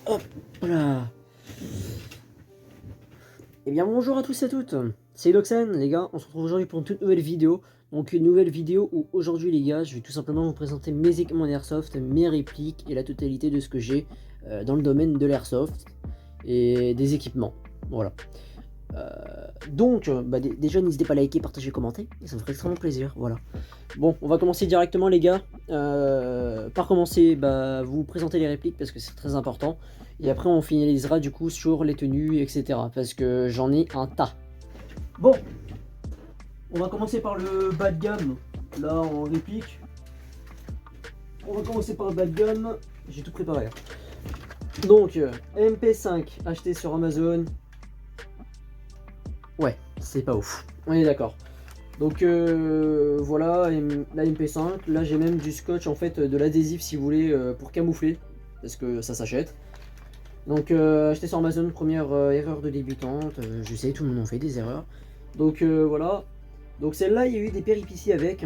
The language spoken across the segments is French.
Hop là. Eh bien bonjour à tous et à toutes, c'est Loxen les gars, on se retrouve aujourd'hui pour une toute nouvelle vidéo. Donc une nouvelle vidéo où aujourd'hui les gars, je vais tout simplement vous présenter mes équipements d'airsoft, mes répliques et la totalité de ce que j'ai dans le domaine de l'airsoft et des équipements. Voilà. Donc déjà n'hésitez pas à liker, partager, commenter, ça me ferait extrêmement plaisir, voilà. Bon, on va commencer directement les gars, par commencer, vous présenter les répliques parce que c'est très important. Et après on finalisera du coup sur les tenues, etc. Parce que j'en ai un tas. Bon, on va commencer par le bas de gamme, là en réplique. On va commencer par le bas de gamme, j'ai tout préparé. Donc, MP5 acheté sur Amazon. Ouais, c'est pas ouf, on est d'accord. Donc voilà, la MP5, là j'ai même du scotch en fait, de l'adhésif si vous voulez, pour camoufler, parce que ça s'achète. Donc acheter sur Amazon, première erreur de débutante, je sais, tout le monde en fait des erreurs. Donc voilà, donc celle-là il y a eu des péripéties avec.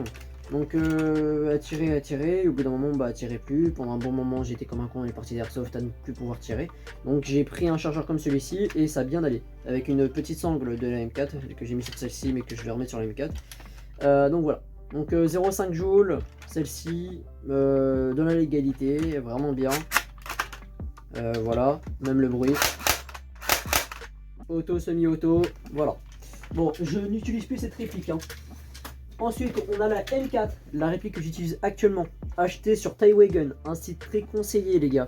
Donc attirer, au bout d'un moment attirer plus, pendant un bon moment j'étais comme un con, les parties d'airsoft à ne plus pouvoir tirer. Donc j'ai pris un chargeur comme celui-ci et ça a bien allé, avec une petite sangle de la M4 que j'ai mis sur celle-ci mais que je vais remettre sur la M4. Donc voilà, donc 0,5 joules, celle-ci, dans la légalité, vraiment bien. Voilà, même le bruit. Auto, semi-auto, voilà. Bon, je n'utilise plus cette réplique. Ensuite, on a la M4, la réplique que j'utilise actuellement, achetée sur Taiwagon, un site très conseillé les gars.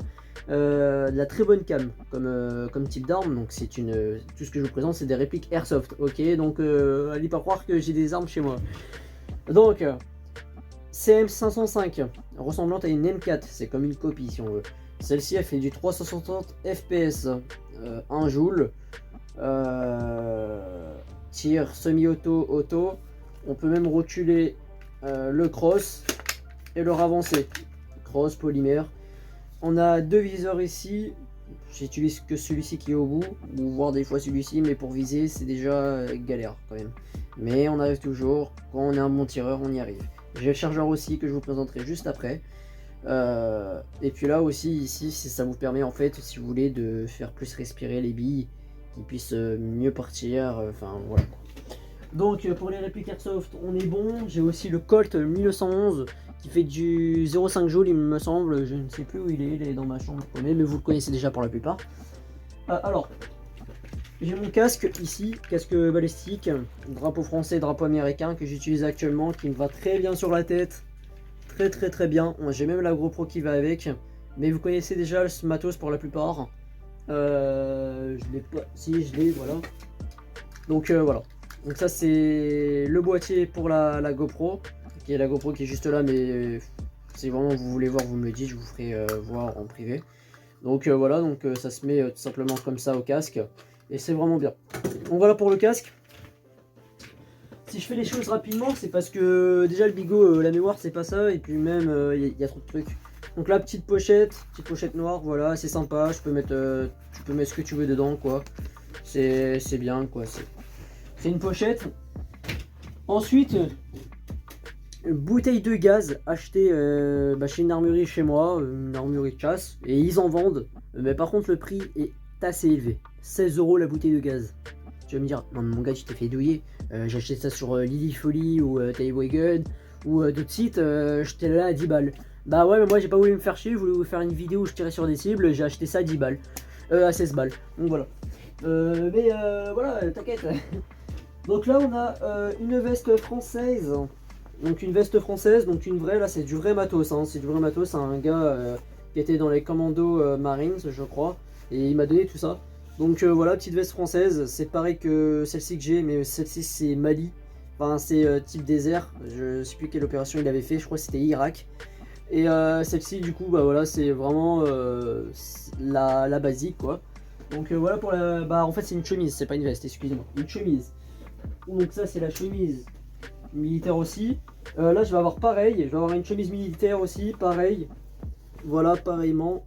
De la très bonne cam comme type d'arme, donc c'est une tout ce que je vous présente c'est des répliques airsoft, ok, donc allez pas croire que j'ai des armes chez moi. Donc CM505, ressemblante à une M4, c'est comme une copie si on veut. Celle-ci elle fait du 360 fps, 1 joule, tir semi-auto, auto. On peut même rotuler le cross et le ravancer. Cross, polymère. On a deux viseurs ici. J'utilise que celui-ci qui est au bout, ou voire des fois celui-ci, mais pour viser c'est déjà galère quand même. Mais on arrive toujours, quand on est un bon tireur on y arrive. J'ai le chargeur aussi que je vous présenterai juste après. Et puis là aussi ici ça vous permet en fait si vous voulez de faire plus respirer les billes, qu'ils puissent mieux partir, enfin voilà quoi. Donc pour les répliques airsoft on est bon. J'ai aussi le Colt 1911 qui fait du 0,5 joules il me semble, je ne sais plus où il est dans ma chambre mais vous le connaissez déjà pour la plupart. Alors j'ai mon casque ici, casque balistique, drapeau français, drapeau américain que j'utilise actuellement, qui me va très bien sur la tête, très bien. J'ai même la GoPro qui va avec, mais vous connaissez déjà ce matos pour la plupart. Je l'ai pas, si je l'ai, voilà. Donc voilà. Donc ça c'est le boîtier pour la GoPro, qui est la GoPro qui est juste là, mais si vraiment vous voulez voir, vous me le dites, je vous ferai voir en privé. Donc voilà, donc ça se met tout simplement comme ça au casque, et c'est vraiment bien. Donc voilà pour le casque. Si je fais les choses rapidement, c'est parce que déjà le bigot, la mémoire c'est pas ça, et puis même il y a trop de trucs. Donc la petite pochette noire, voilà, c'est sympa, tu peux mettre ce que tu veux dedans quoi. C'est bien quoi, c'est une pochette. Ensuite, bouteille de gaz achetée chez une armurerie chez moi, une armurerie de chasse, et ils en vendent, mais par contre le prix est assez élevé, 16 € la bouteille de gaz. Tu vas me dire, non mais mon gars tu t'es fait douiller, j'ai acheté ça sur Lily Folly ou Taiwagon ou d'autres sites, j'étais là à 10 balles. Bah ouais mais moi j'ai pas voulu me faire chier, je voulais vous faire une vidéo où je tirais sur des cibles, j'ai acheté ça à 10 balles, à 16 balles, donc voilà. Mais voilà, t'inquiète. Donc là on a une veste française. Donc une veste française, donc une vraie, là c'est du vrai matos, c'est du vrai matos, c'est un gars qui était dans les commandos Marines je crois, et il m'a donné tout ça. Donc voilà, petite veste française, c'est pareil que celle-ci que j'ai, mais celle-ci c'est Mali, enfin c'est type désert, je sais plus quelle opération il avait fait, je crois que c'était Irak. Et celle-ci du coup voilà c'est vraiment la basique quoi. Donc voilà pour la... en fait c'est une chemise, c'est pas une veste, excusez-moi, une chemise. Donc ça c'est la chemise militaire aussi. Là je vais avoir pareil, je vais avoir une chemise militaire aussi, pareil. Voilà, pareillement.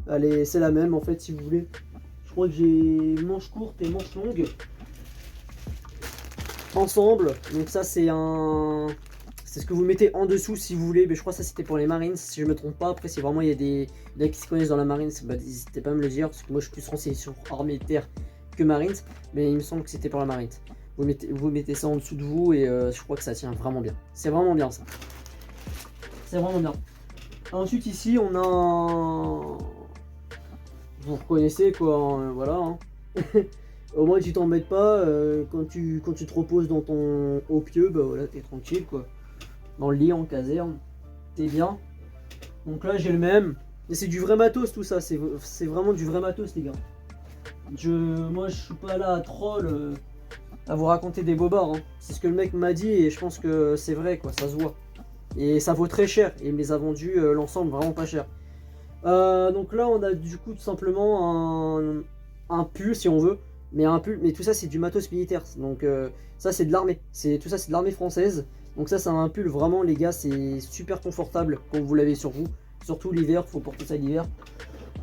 Allez, c'est la même en fait si vous voulez. Je crois que j'ai manches courtes et manches longues ensemble. Donc ça c'est C'est ce que vous mettez en dessous si vous voulez. Mais je crois que ça c'était pour les Marines, si je me trompe pas. Après, si vraiment il y a des gars qui se connaissent dans la Marine, bah, n'hésitez pas à me le dire. Parce que moi je suis plus renseigné sur armée de terre que Marines. Mais il me semble que c'était pour la Marine. Vous mettez ça en dessous de vous et je crois que ça tient vraiment bien. C'est vraiment bien ça. C'est vraiment bien. Ensuite ici on a... Vous reconnaissez quoi, hein, voilà. Hein. Au moins tu t'embêtes pas quand tu te reposes dans ton haut pieu, bah voilà, t'es tranquille quoi. Dans le lit en caserne, t'es bien. Donc là j'ai le même. Et c'est du vrai matos tout ça, c'est vraiment du vrai matos les gars. Moi je suis pas là à troll à vous raconter des bobards. Hein. C'est ce que le mec m'a dit et je pense que c'est vrai quoi, ça se voit. Et ça vaut très cher et il me les a vendus l'ensemble vraiment pas cher. Donc là on a du coup tout simplement un pull si on veut. Mais un pull, mais tout ça c'est du matos militaire. Donc ça c'est de l'armée. Tout ça c'est de l'armée française. Donc ça c'est un pull vraiment les gars, c'est super confortable quand vous l'avez sur vous. Surtout l'hiver, faut porter ça l'hiver.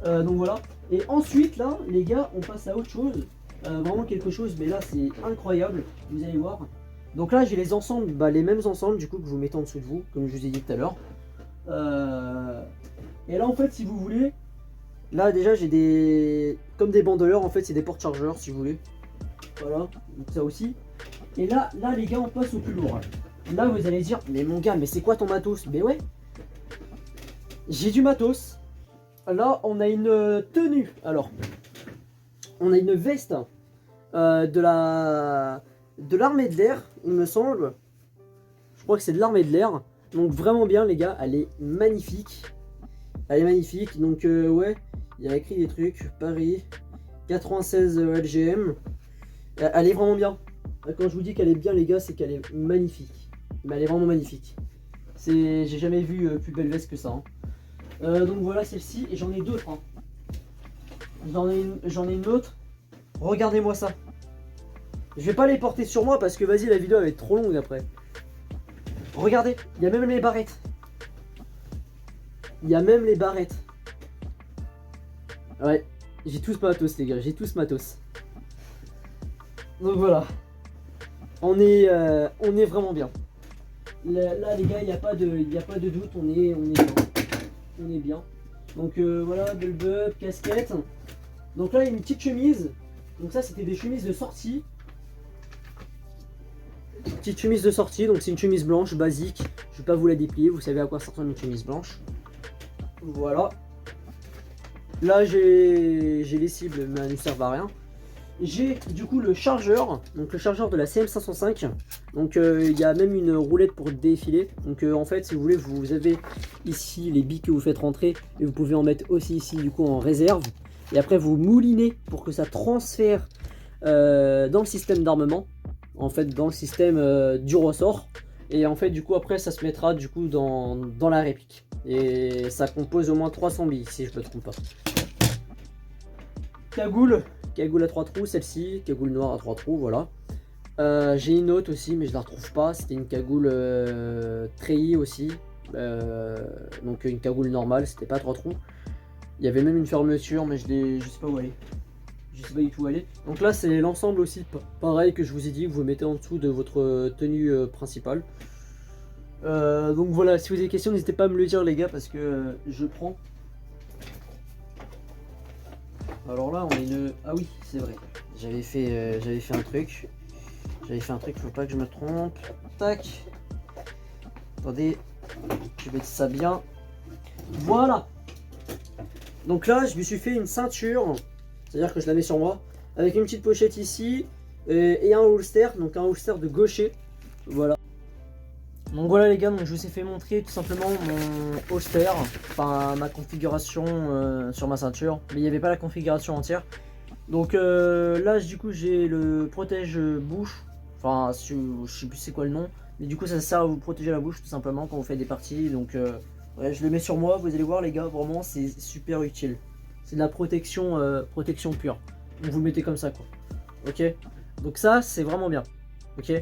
Donc voilà. Et ensuite là les gars on passe à autre chose. Vraiment quelque chose, mais là c'est incroyable, vous allez voir. Donc là j'ai les ensembles, bah, les mêmes ensembles du coup que vous mettez en dessous de vous, comme je vous ai dit tout à l'heure. Et là en fait si vous voulez, là déjà j'ai des... comme des bandeleurs en fait, c'est des porte-chargeurs si vous voulez. Voilà, donc ça aussi. Et là les gars on passe au plus lourd. Là vous allez dire, mais mon gars, mais c'est quoi ton matos? Mais ouais, j'ai du matos. Là on a une tenue, alors on a une veste de l'armée de l'air, il me semble. Je crois que c'est de l'armée de l'air. Donc vraiment bien les gars, elle est magnifique. Elle est magnifique. Donc ouais, il y a écrit des trucs. Paris, 96 LGM. Elle est vraiment bien. Quand je vous dis qu'elle est bien les gars, c'est qu'elle est magnifique. Mais elle est vraiment magnifique. J'ai jamais vu plus belle veste que ça. Hein. Donc voilà celle-ci. Et j'en ai d'autres. Hein. J'en ai une autre. Regardez-moi ça. Je vais pas les porter sur moi parce que vas-y la vidéo va être trop longue après. Regardez, il y a même les barrettes. Il y a même les barrettes. Ouais, j'ai tout ce matos les gars, j'ai tout ce matos. Donc voilà. On est vraiment bien. Là les gars, il n'y a pas de doute, on est bien. On est bien. Donc voilà, bulb, casquette. Donc là il y a une petite chemise. Donc ça c'était des chemises de sortie. Petite chemise de sortie, donc c'est une chemise blanche basique. Je vais pas vous la déplier, vous savez à quoi ça ressemble une chemise blanche. Voilà. Là j'ai les cibles, mais elles ne servent à rien. J'ai du coup le chargeur, donc le chargeur de la CM505. Donc il y a même une roulette pour défiler. Donc en fait si vous voulez, vous avez ici les billes que vous faites rentrer et vous pouvez en mettre aussi ici du coup en réserve. Et après vous moulinez pour que ça transfère dans le système d'armement. En fait dans le système du ressort. Et en fait du coup après ça se mettra du coup dans la réplique. Et ça compose au moins 300 billes si je ne me trompe pas. Cagoule à 3 trous, celle-ci, cagoule noire à 3 trous, voilà. J'ai une autre aussi, mais je la retrouve pas. C'était une cagoule treillis aussi. Donc une cagoule normale, c'était pas 3 trous. Il y avait même une fermeture, mais je sais pas où elle est. Je sais pas du tout où elle est. Donc là, c'est l'ensemble aussi, pareil que je vous ai dit, que vous mettez en dessous de votre tenue principale. Donc voilà, si vous avez des questions, n'hésitez pas à me le dire, les gars, parce que je prends. Alors là, on a une... Ah oui, c'est vrai. J'avais fait un truc. Faut pas que je me trompe. Tac. Attendez, je vais mettre ça bien. Voilà. Donc là, je me suis fait une ceinture. C'est-à-dire que je la mets sur moi. Avec une petite pochette ici. Et un holster. Donc un holster de gaucher. Voilà. Donc voilà les gars, donc je vous ai fait montrer tout simplement mon holster, enfin ma configuration sur ma ceinture, mais il n'y avait pas la configuration entière. Donc là du coup j'ai le protège bouche, enfin je sais plus c'est quoi le nom, mais du coup ça sert à vous protéger la bouche tout simplement quand vous faites des parties. Donc ouais, je le mets sur moi, vous allez voir les gars, vraiment c'est super utile. C'est de la protection, protection pure. Donc vous le mettez comme ça quoi, ok. Donc ça c'est vraiment bien. Ok,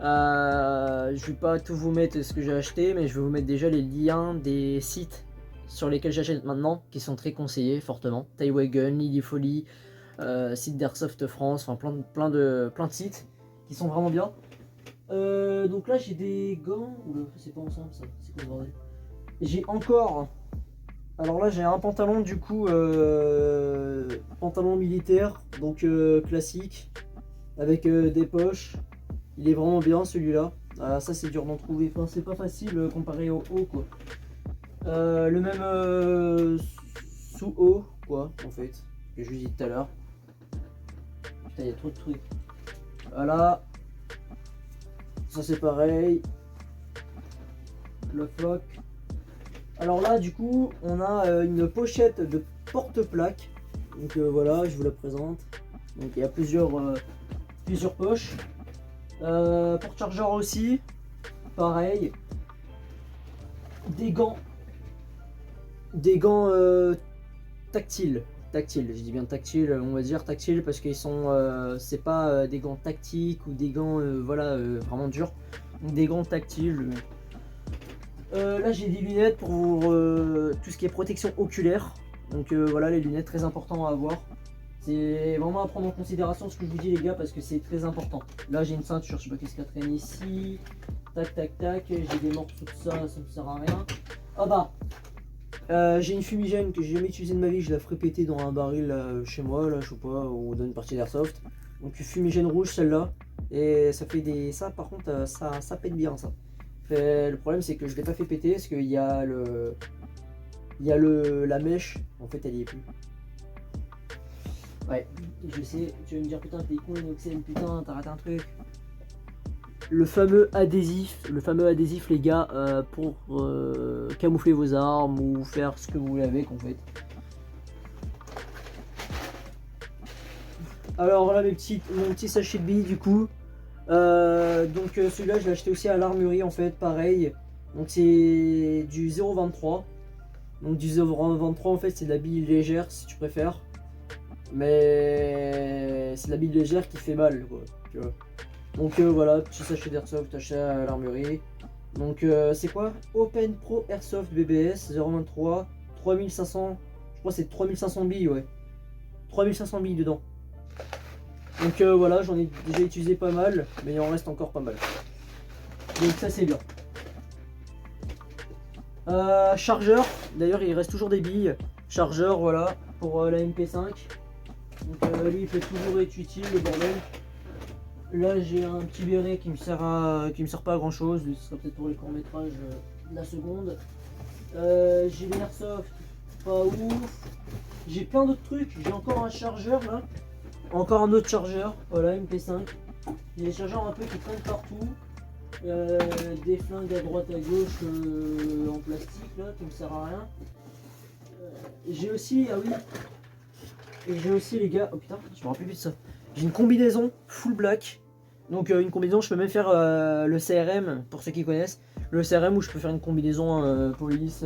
je vais pas tout vous mettre ce que j'ai acheté, mais je vais vous mettre déjà les liens des sites sur lesquels j'achète maintenant, qui sont très conseillés fortement. Taiwagon, Lily Folly, site d'Airsoft France, enfin plein de sites qui sont vraiment bien. Donc là j'ai des gants. Oula, c'est pas ensemble ça, c'est quoi le bordel? J'ai encore. Alors là j'ai un pantalon du coup, pantalon militaire, donc classique, avec des poches. Il est vraiment bien celui-là. Ah, ça c'est dur d'en trouver, enfin, c'est pas facile comparé au haut quoi. Le même sous haut quoi en fait, que je vous dis tout à l'heure. Putain il y a trop de trucs. Voilà. Ça c'est pareil. Le floc. Alors là du coup on a une pochette de porte-plaque. Donc voilà, je vous la présente. Donc il y a plusieurs poches. Porte-chargeur aussi. Pareil. Des gants. Des gants tactiles. Tactile, je dis bien tactile, on va dire tactile parce qu'ils sont, c'est pas des gants tactiques ou des gants voilà vraiment durs, des gants tactiles. Là j'ai des lunettes pour tout ce qui est protection oculaire, donc voilà les lunettes très important à avoir. C'est vraiment à prendre en considération ce que je vous dis les gars parce que c'est très important. Là j'ai une ceinture, je sais pas qu'est-ce qu'elle traîne ici, tac tac tac, j'ai des morceaux de ça me sert à rien. Ah bah j'ai une fumigène que j'ai jamais utilisée de ma vie, je la ferai péter dans un baril là, chez moi, là, je sais pas, ou dans une partie d'airsoft. Donc fumigène rouge celle-là, et ça fait des. Ça par contre, ça pète bien ça. Le problème c'est que je l'ai pas fait péter parce qu'il y a le. Il y a la mèche, en fait elle y est plus. Ouais, je sais, tu vas me dire putain t'es con Inoxen, putain t'as raté un truc. Le fameux adhésif les gars, pour camoufler vos armes ou faire ce que vous voulez avec en fait. Alors voilà mon petit sachet de billes du coup. Donc celui-là je l'ai acheté aussi à l'armurerie en fait, pareil. Donc c'est du 0,23. Donc du 0,23 en fait c'est de la bille légère si tu préfères. Mais c'est de la bille légère qui fait mal quoi, tu vois. Donc voilà, petit sachet d'airsoft acheté à l'armurerie. Donc c'est quoi? Open Pro Airsoft BBS 023 3500, je crois que c'est 3500 billes, ouais. 3500 billes dedans. Donc voilà, j'en ai déjà utilisé pas mal, mais il en reste encore pas mal. Donc ça c'est bien. Chargeur, d'ailleurs il reste toujours des billes. Chargeur, voilà, pour la MP5. Donc lui il peut toujours être utile le bordel. Là j'ai un petit béret qui me sert pas à grand chose, ce sera peut-être pour les courts métrages de la seconde. J'ai les airsoft, pas ouf. J'ai plein d'autres trucs, j'ai encore un chargeur là. Encore un autre chargeur, voilà MP5. Il y a des chargeurs un peu qui traînent partout. Des flingues à droite à gauche en plastique là qui me sert à rien. J'ai aussi, ah oui. Et j'ai aussi les gars, oh putain, je me rappelle plus de ça. J'ai une combinaison full black. Donc une combinaison, je peux même faire le CRM, pour ceux qui connaissent. Le CRM où je peux faire une combinaison police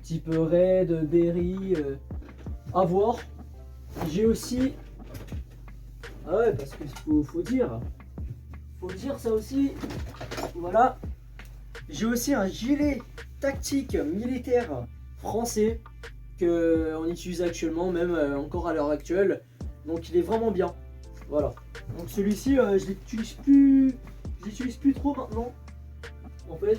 type raid, berry, à voir. J'ai aussi... Ah ouais, parce qu'il faut dire ça aussi. Voilà. J'ai aussi un gilet tactique militaire français qu'on utilise actuellement, même encore à l'heure actuelle. Donc il est vraiment bien. Voilà. Donc celui-ci, je l'utilise plus trop maintenant. En fait.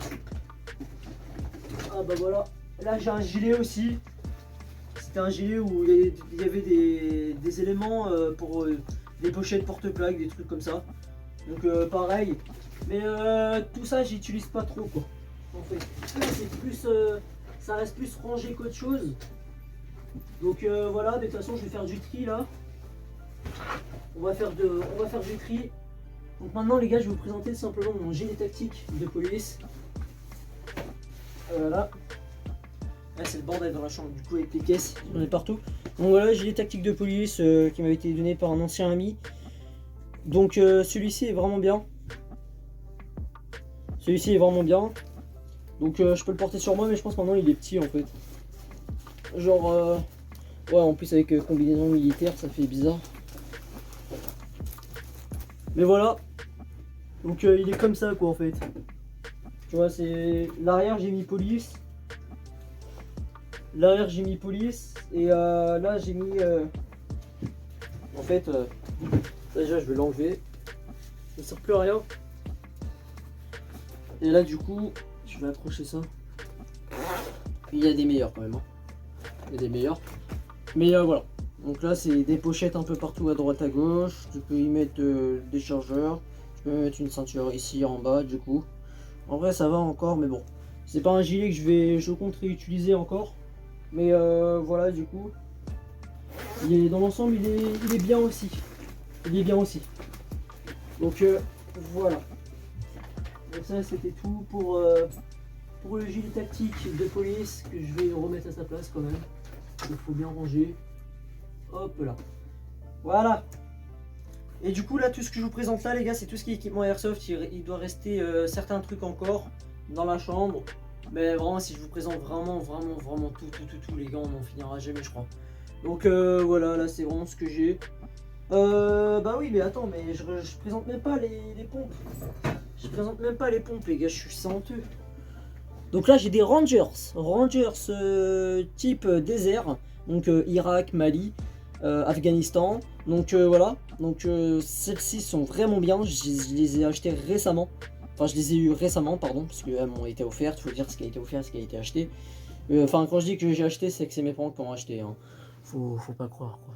Ah bah voilà. Là j'ai un gilet aussi. C'était un gilet où il y avait des éléments pour des pochettes porte-plaques, des trucs comme ça. Donc pareil. Mais tout ça j'utilise pas trop quoi. En fait. Là c'est plus. Ça reste plus rangé qu'autre chose. Donc voilà, de toute façon je vais faire du tri là. On va faire du tri. Donc maintenant les gars, je vais vous présenter simplement mon gilet tactique de police. Voilà. Là c'est le bordel dans la chambre du coup avec les caisses, j'en ai partout. Donc voilà, gilet tactique de police qui m'avait été donné par un ancien ami. Donc celui-ci est vraiment bien. Celui-ci est vraiment bien. Donc je peux le porter sur moi, mais je pense maintenant il est petit en fait. Genre ouais, en plus avec combinaison militaire ça fait bizarre. Mais voilà. Donc il est comme ça quoi en fait. Tu vois, c'est l'arrière j'ai mis police. L'arrière j'ai mis police. Et là j'ai mis en fait déjà je vais l'enlever. Ça ne sert plus à rien. Et là du coup, je vais accrocher ça. Il y a des meilleurs quand même. Hein. Il y a des meilleurs. Mais voilà. Donc là c'est des pochettes un peu partout à droite à gauche. Tu peux y mettre des chargeurs. Tu peux mettre une ceinture ici en bas du coup. En vrai ça va encore mais bon. C'est pas un gilet que je compte réutiliser encore. Mais voilà du coup. Dans l'ensemble il est bien aussi. Il est bien aussi. Donc voilà. Donc ça c'était tout pour le gilet tactique de police que je vais remettre à sa place quand même. Il faut bien ranger. Hop là. Voilà. Et du coup là tout ce que je vous présente là les gars c'est tout ce qui est équipement airsoft. Il doit rester certains trucs encore dans la chambre. Mais vraiment si je vous présente vraiment tout les gars on n'en finira jamais je crois. Donc voilà là c'est vraiment ce que j'ai. Bah oui mais attends mais je présente même pas les pompes. Je présente même pas les pompes les gars, je suis honteux. Donc là j'ai des Rangers type désert, donc Irak, Mali, Afghanistan. Donc voilà, donc celles-ci sont vraiment bien, je les ai achetées récemment. Enfin je les ai eu récemment pardon, parce qu'elles m'ont été offertes, faut dire ce qui a été offert, ce qui a été acheté. Enfin quand je dis que j'ai acheté c'est que c'est mes parents qui ont acheté, hein. Faut pas croire quoi.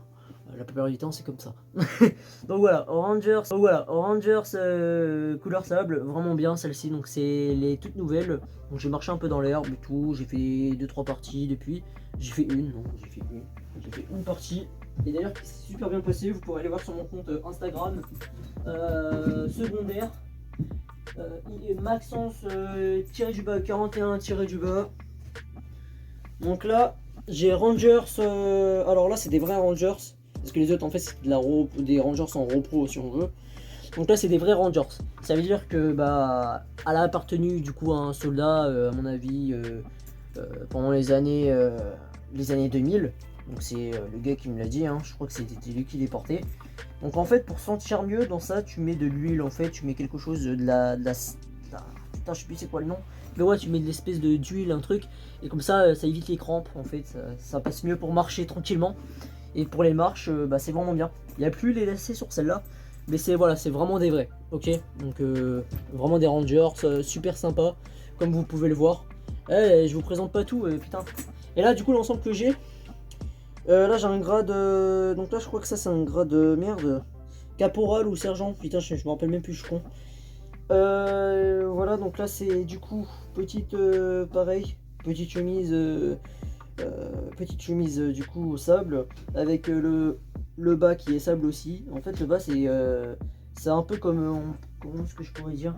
La plupart du temps c'est comme ça. Donc voilà, Rangers couleur sable, vraiment bien celle-ci. Donc c'est les toutes nouvelles. Donc j'ai marché un peu dans l'herbe et tout. J'ai fait 2-3 parties depuis. J'ai fait une partie. Et d'ailleurs qui s'est super bien passé. Vous pourrez aller voir sur mon compte Instagram secondaire. Maxence tiré du bas 41 tiré du bas. Donc là j'ai Rangers. Alors là c'est des vrais Rangers. Parce que les autres en fait c'est des Rangers en repro si on veut. Donc là c'est des vrais Rangers. Ça veut dire que bah elle a appartenu du coup à un soldat à mon avis pendant les années 2000. Donc c'est le gars qui me l'a dit, hein. Je crois que c'était lui qui les portait. Donc en fait pour sentir mieux dans ça tu mets de l'huile en fait, tu mets quelque chose de la putain je sais plus c'est quoi le nom. Mais ouais tu mets de l'espèce d'huile un truc et comme ça ça évite les crampes en fait, ça passe mieux pour marcher tranquillement. Et pour les marches, bah, c'est vraiment bien. Il n'y a plus les lacets sur celle-là. Mais c'est voilà, c'est vraiment des vrais. Ok, donc vraiment des Rangers, super sympa. Comme vous pouvez le voir. Je vous présente pas tout, putain. Et là, du coup, l'ensemble que j'ai. Là, j'ai un grade. Donc là, je crois que ça, c'est un grade merde. Caporal ou sergent. Putain, je me rappelle même plus, je suis con. Voilà, donc là, c'est du coup, petite. Pareil. Petite chemise. Du coup au sable avec le bas qui est sable aussi. En fait le bas c'est un peu comme comment est-ce que je pourrais dire.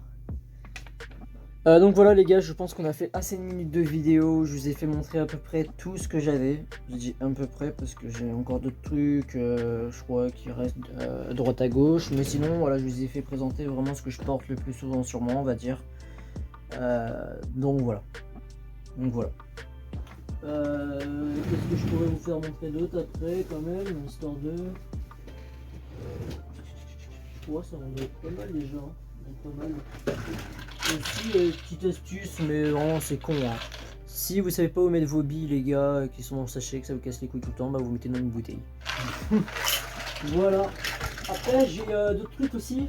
Donc voilà les gars, je pense qu'on a fait assez de minutes de vidéo. Je vous ai fait montrer à peu près tout ce que j'avais. Je dis à peu près parce que j'ai encore d'autres trucs je crois qui restent à droite à gauche, mais sinon voilà je vous ai fait présenter vraiment ce que je porte le plus souvent sur moi on va dire. Donc voilà. Qu'est-ce que je pourrais vous faire montrer d'autre après quand même, histoire de... Ouais ça en doit être pas mal déjà, hein. Pas mal. Aussi petite astuce mais vraiment c'est con hein. Si vous savez pas où mettre vos billes les gars qui sont dans le sachet, que ça vous casse les couilles tout le temps, bah vous mettez dans une bouteille. Voilà. Après j'ai d'autres trucs aussi.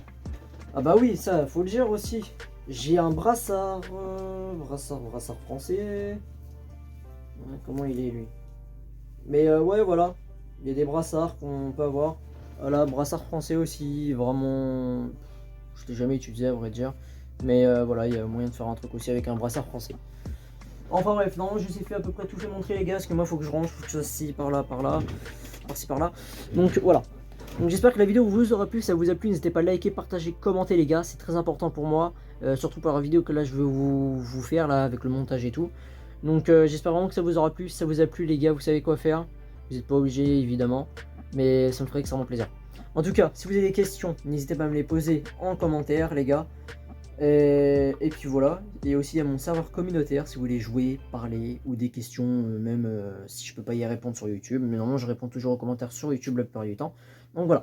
Ah bah oui ça faut le dire aussi. J'ai un brassard français. Comment il est lui. Mais ouais voilà, il y a des brassards qu'on peut avoir. Voilà, brassard français aussi, vraiment je l'ai jamais utilisé à vrai dire. Mais voilà, il y a moyen de faire un truc aussi avec un brassard français. Enfin bref, non, je vous ai fait à peu près tout fait montrer les gars, parce que moi faut que je range, faut que je fasse ci par là, par-ci par-là. Donc voilà. Donc j'espère que la vidéo vous aura plu, ça vous a plu, n'hésitez pas à liker, partager, commenter les gars, c'est très important pour moi. Surtout pour la vidéo que là je vais vous faire là avec le montage et tout. Donc j'espère vraiment que ça vous aura plu. Si ça vous a plu les gars, vous savez quoi faire. Vous n'êtes pas obligé évidemment, mais ça me ferait extrêmement plaisir. En tout cas, si vous avez des questions, n'hésitez pas à me les poser en commentaire les gars. Et puis voilà, et aussi il y a mon serveur communautaire si vous voulez jouer, parler ou des questions, même si je peux pas y répondre sur YouTube. Mais normalement je réponds toujours aux commentaires sur YouTube la plupart du temps. Donc voilà.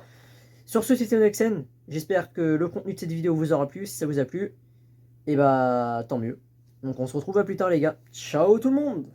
Sur ce c'était Nexen, j'espère que le contenu de cette vidéo vous aura plu. Si ça vous a plu, et bah tant mieux. Donc on se retrouve à plus tard les gars. Ciao tout le monde!